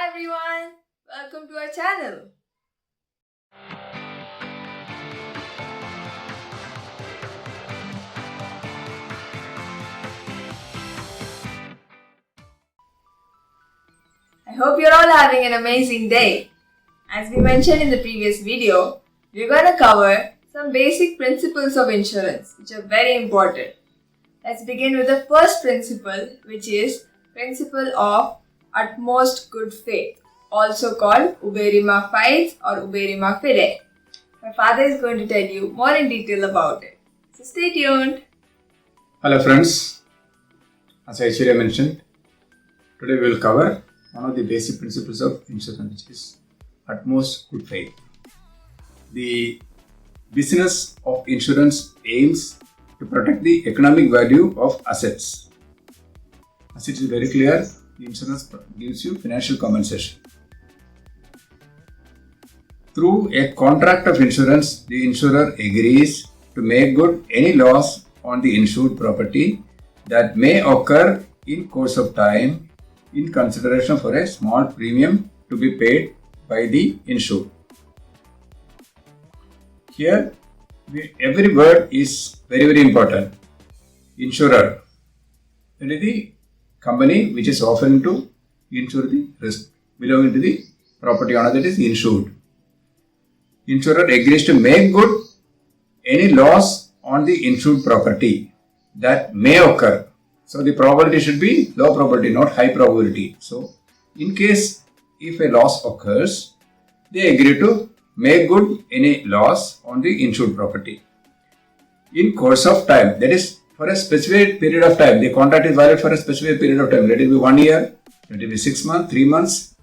everyone, welcome to our channel. I hope you're all having an amazing day. As we mentioned in the previous video, we're going to cover some basic principles of insurance which are very important. Let's begin with the first principle, which is principle of utmost good faith, also called uberrima fides or uberrima fide. My father is going to tell you more in detail about it. So stay tuned. Hello friends, as I mentioned, today we will cover one of the basic principles of insurance, which is utmost good faith. The business of insurance aims to protect the economic value of assets. As it is very clear, the insurance gives you financial compensation. Through a contract of insurance, the insurer agrees to make good any loss on the insured property that may occur in course of time in consideration for a small premium to be paid by the insured. Here, every word is very important. Insurer, that is the company which is offering to insure the risk belonging to the property owner, that is insured. Insurer agrees to make good any loss on the insured property that may occur. So the probability should be low probability, not high probability. So in case if a loss occurs, they agree to make good any loss on the insured property in course of time, that is for a specific period of time. The contract is valid for a specific period of time. Let it be 1 year, let it be 6 months, 3 months,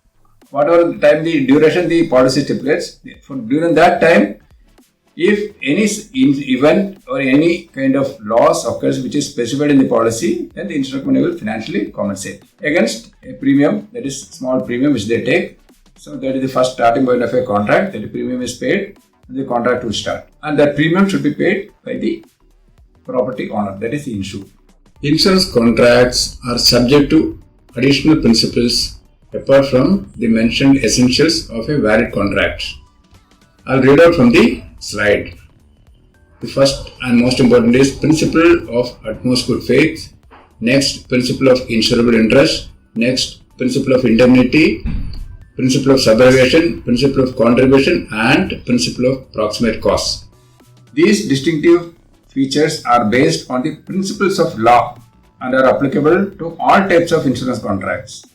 whatever time the duration the policy stipulates. During that time, if any event or any kind of loss occurs which is specified in the policy, then the insurance company will financially compensate against a premium, that is small premium which they take. So that is the first starting point of a contract, that the premium is paid and the contract will start. And that premium should be paid by the property owner, that is the insured. Insurance contracts are subject to additional principles apart from the mentioned essentials of a valid contract. I'll read out from the slide. The first and most important is principle of utmost good faith. Next, principle of insurable interest. Next, principle of indemnity. Principle of subrogation, principle of contribution, and principle of proximate cost. These distinctive features are based on the principles of law and are applicable to all types of insurance contracts.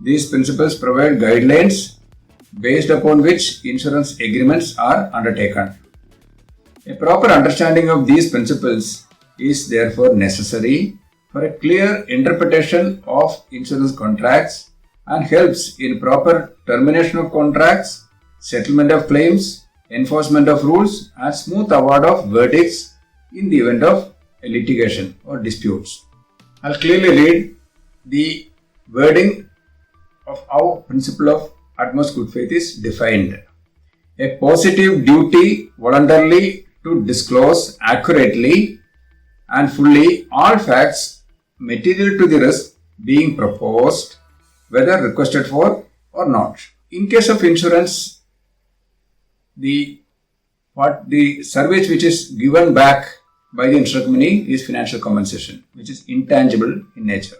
These principles provide guidelines based upon which insurance agreements are undertaken. A proper understanding of these principles is therefore necessary for a clear interpretation of insurance contracts and helps in proper termination of contracts, settlement of claims, enforcement of rules, and smooth award of verdicts in the event of a litigation or disputes. I'll clearly read the wording of how principle of utmost good faith is defined. A positive duty voluntarily to disclose accurately and fully all facts material to the risk being proposed, whether requested for or not. In case of insurance, the service which is given back by the insurance company is financial compensation, which is intangible in nature.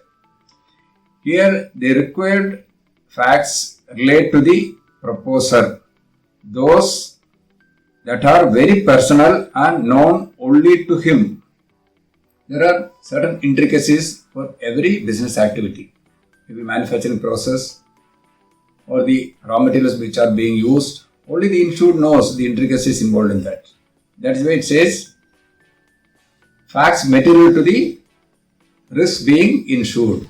Here, the required facts relate to the proposer, those that are very personal and known only to him. There are certain intricacies for every business activity. Maybe manufacturing process or the raw materials which are being used, only the insured knows the intricacies involved in that. That is why it says facts material to the risk being insured.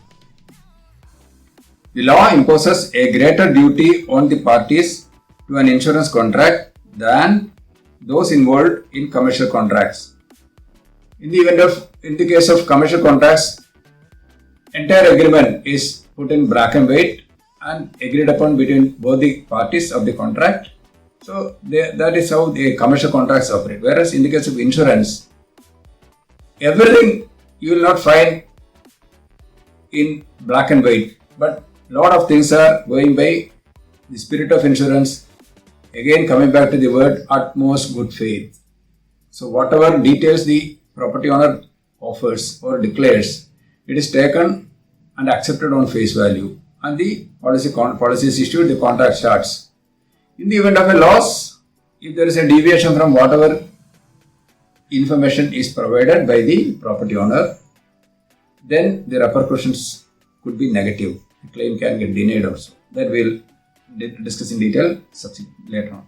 The law imposes a greater duty on the parties to an insurance contract than those involved in commercial contracts. In the case of commercial contracts, entire agreement is put in black and white and agreed upon between both the parties of the contract. So that is how the commercial contracts operate. Whereas in the case of insurance, everything you will not find in black and white, but lot of things are going by the spirit of insurance. Again, coming back to the word utmost good faith. So whatever details the property owner offers or declares, it is taken and accepted on face value, and the policy is issued, the contract starts. In the event of a loss, if there is a deviation from whatever information is provided by the property owner, then the repercussions could be negative. The claim can get denied also. That we'll discuss in detail later on.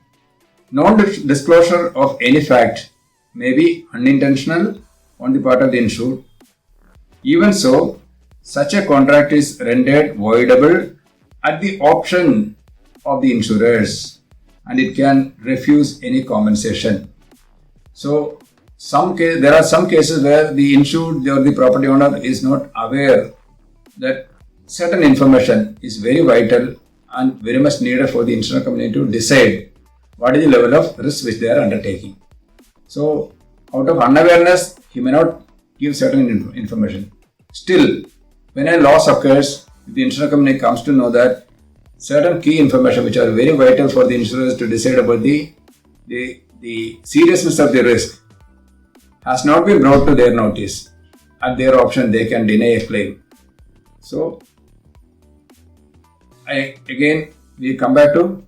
Non-disclosure of any fact may be unintentional on the part of the insured. Even so, such a contract is rendered voidable at the option of the insurers, and it can refuse any compensation. So, there are some cases where the insured or the property owner is not aware that certain information is very vital and very much needed for the insurance company to decide what is the level of risk which they are undertaking. So, out of unawareness, he may not give certain information. Still, when a loss occurs, the insurance company comes to know that certain key information which are very vital for the insurers to decide about the seriousness of the risk has not been brought to their notice. At their option, they can deny a claim. So, we come back to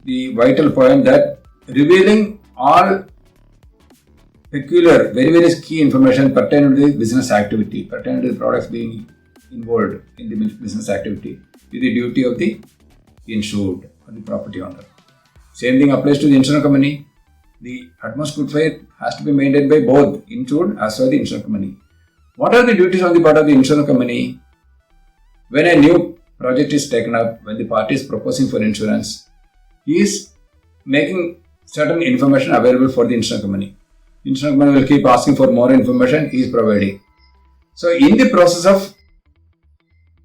the vital point that revealing all peculiar, very, very key information pertaining to the business activity, pertaining to the products being involved in the business activity, is the duty of the insured or the property owner. Same thing applies to the insurance company. The utmost good faith has to be maintained by both insured as well as the insurance company. What are the duties on the part of the insurance company? When a new project is taken up, when the party is proposing for insurance, he is making certain information available for the insurance company. Insurance company will keep asking for more information, he is providing. So, in the process of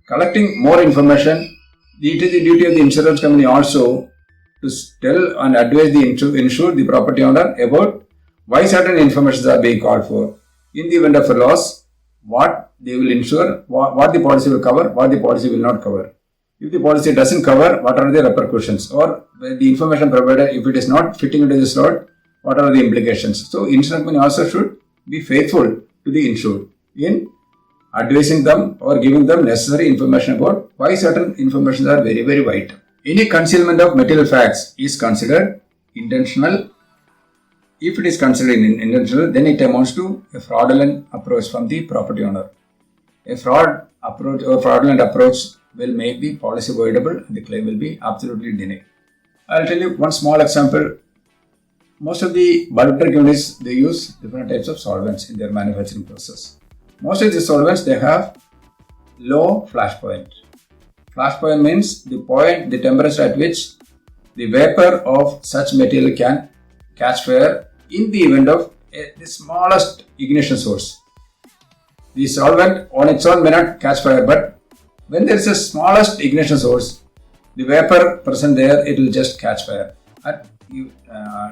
collecting more information, it is the duty of the insurance company also to tell and advise the insured, the property owner, about why certain informations are being called for. In the event of a loss, what they will insure, what the policy will cover, what the policy will not cover. If the policy doesn't cover, what are the repercussions? Or the information provided, if it is not fitting into the slot, what are the implications? So, insurance company also should be faithful to the insured in advising them or giving them necessary information about why certain information are very, very vital. Any concealment of material facts is considered intentional. If it is considered intentional, then it amounts to a fraudulent approach from the property owner. A fraud approach or fraudulent approach will make the policy voidable and the claim will be absolutely denied. I'll tell you one small example. Most of the bulk drug units, they use different types of solvents in their manufacturing process. Most of the solvents, they have low flash point. Flash point means the temperature at which the vapor of such material can catch fire in the event of the smallest ignition source. The solvent on its own may not catch fire, but when there is a smallest ignition source, the vapor present there, it will just catch fire at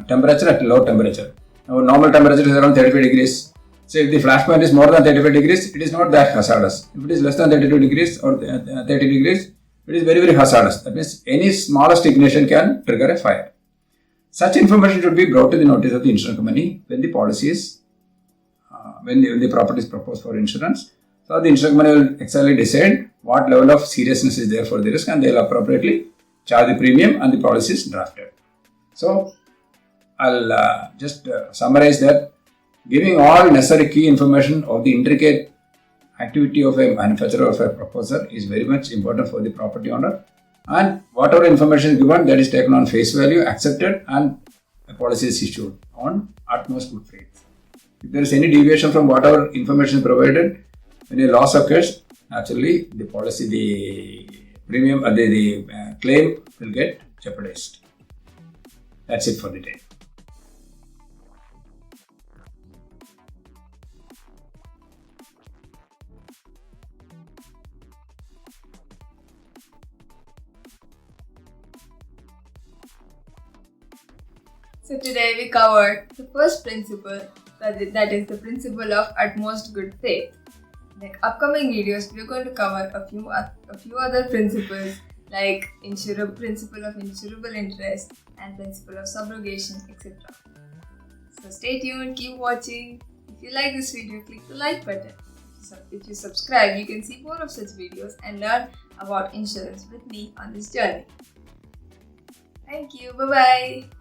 temperature, at low temperature. Now, normal temperature is around 35 degrees. So, if the flash point is more than 35 degrees, it is not that hazardous. If it is less than 32 degrees or 30 degrees, it is very, very hazardous. That means any smallest ignition can trigger a fire. Such information should be brought to the notice of the insurance company when the policy is, when the property is proposed for insurance. So, the insurance company will exactly decide what level of seriousness is there for the risk, and they will appropriately charge the premium and the policy is drafted. So, I'll just summarize that giving all necessary key information of the intricate activity of a manufacturer or of a proposer is very much important for the property owner, and whatever information is given, that is taken on face value, accepted, and a policy is issued on utmost good faith. If there is any deviation from whatever information provided, when a loss occurs, naturally the policy, the premium, the claim will get jeopardized. That's it for the day. So today we covered the first principle, that is the principle of utmost good faith. Like upcoming videos, we're going to cover a few other principles like principle of insurable interest and principle of subrogation, etc. So stay tuned, keep watching. If you like this video, click the like button. If you subscribe, you can see more of such videos and learn about insurance with me on this journey. Thank you. Bye-bye.